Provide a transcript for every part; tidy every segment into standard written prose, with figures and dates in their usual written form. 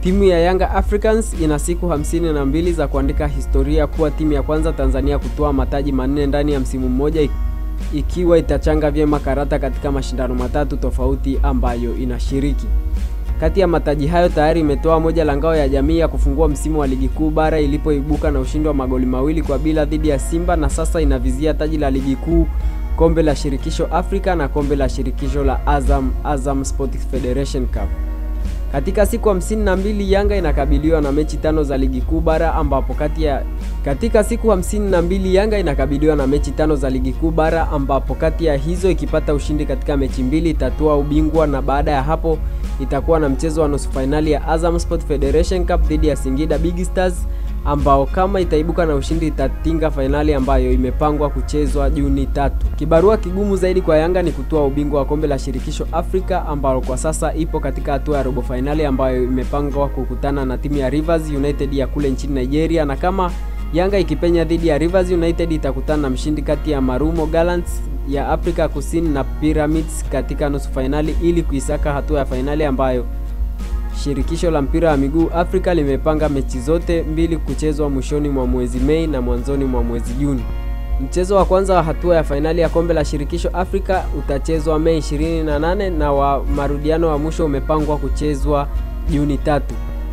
Timu ya Yanga Africans ina siku 52 za kuandika historia kuwa timu ya kwanza Tanzania kutoa mataji 4 ndani ya msimu mmoja, ikiwa itachanga vyema karata katika mashindano matatu tofauti ambayo inashiriki. Kati ya mataji hayo tayari imetoa moja la ngao ya jamii ya kufungua msimu wa ligi kuu bara ilipoibuka na ushindi wa magoli 2-0 dhidi ya Simba, na sasa inavizia taji la ligi kuu, kombe la shirikisho Afrika na kombe la shirikisho la Azam Sports Federation Cup. Katika siku 52 Yanga inakabiliwa na mechi 5 za ligi kuu bara ambapo kati ya hizo ikipata ushindi katika mechi 2 itatoa ubingwa, na baada ya hapo itakuwa na mchezo wa nusu finali ya Azam Sports Federation Cup dhidi ya Singida Big Stars, ambao kama itaibuka na ushindi itatinga finali ambayo imepangwa kuchezwa Juni 3. Kibarua kigumu zaidi kwa Yanga ni kutoa ubingwa wa kombe la shirikisho Afrika ambalo kwa sasa ipo katika hatua ya robo finali ambayo imepangwa kukutana na timu ya Rivers United ya kule nchini Nigeria, na kama Yanga ikipenya dhidi ya Rivers United itakutana na mshindi kati ya Marumo Gallants ya Afrika Kusini na Pyramids katika nusu finali ili kuisaka hatua ya finali ambayo shirikisho la mpira wa miguu Afrika limepanga mechi zote 2 kuchezwa mwishoni mwa mwezi Mei na mwanzoni mwa mwezi Juni. Mchezo wa kwanza wa hatua ya finali ya kombe la shirikisho Afrika utachezwa Mei 28 na wa marudiano wa mwisho umepangwa kuchezwa Juni 3.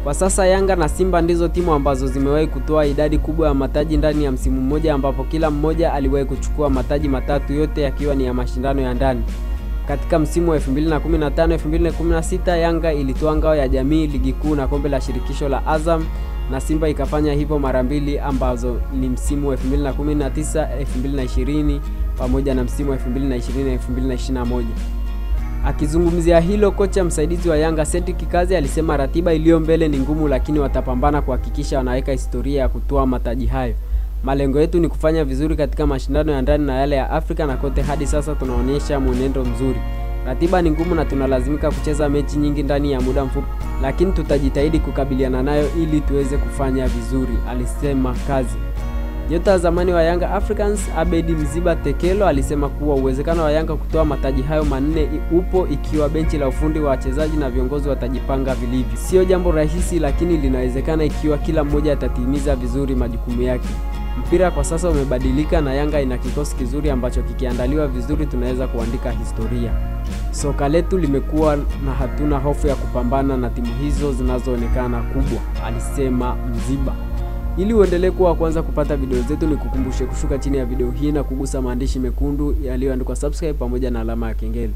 Kwa sasa Yanga na Simba ndizo timu ambazo zimewahi kutoa idadi kubwa ya mataji ndani ya msimu mmoja, ambapo kila mmoja aliwahi kuchukua mataji matatu, yote yakiwa ni ya mashindano ya ndani. Katika msimu wa 2015-2016 Yanga ilitoa ngao ya jamii, ligi kuu na kombe la shirikisho la Azam, na Simba ikafanya hivyo mara 2 ambazo ni msimu wa 2019-2020 pamoja na msimu wa 2020-2021. Akizungumzia hilo, kocha msaidizi wa Yanga Cedric Kazi alisema ratiba iliyo mbele ni ngumu, lakini watapambana kuhakikisha wanaweka historia ya kutoa mataji hayo. Malengo yetu ni kufanya vizuri katika mashindano ya ndani na yale ya Afrika, na kote hadi sasa tunaonyesha mwenendo mzuri. Ratiba ni ngumu na tunalazimika kucheza mechi nyingi ndani ya muda mfupi, lakini tutajitahidi kukabiliana nayo ili tuweze kufanya vizuri, alisema Kazi. Nyota wa zamani wa Yanga Africans Abedi Mziba Tekelo alisema kuwa uwezekano wa Yanga kutoa mataji hayo 4 upo ikiwa benchi la ufundi wa wachezaji na viongozi watajipanga vilivyo. Sio jambo rahisi, lakini linawezekana ikiwa kila mmoja atatimiza vizuri majukumu yake. Mpira kwa sasa umebadilika na Yanga ina kikosi kizuri ambacho kikiandaliwa vizuri tunaweza kuandika historia. Soka letu limekuwa na hatuna hofu ya kupambana na timu hizo zinazoonekana kubwa, alisema Mziba. Ili uendelee kuwa kwanza kupata video zetu, ni kukumbushe kushuka chini ya video hii na kugusa maandishi mekundu yaliyoandikwa subscribe pamoja na alama ya kengele.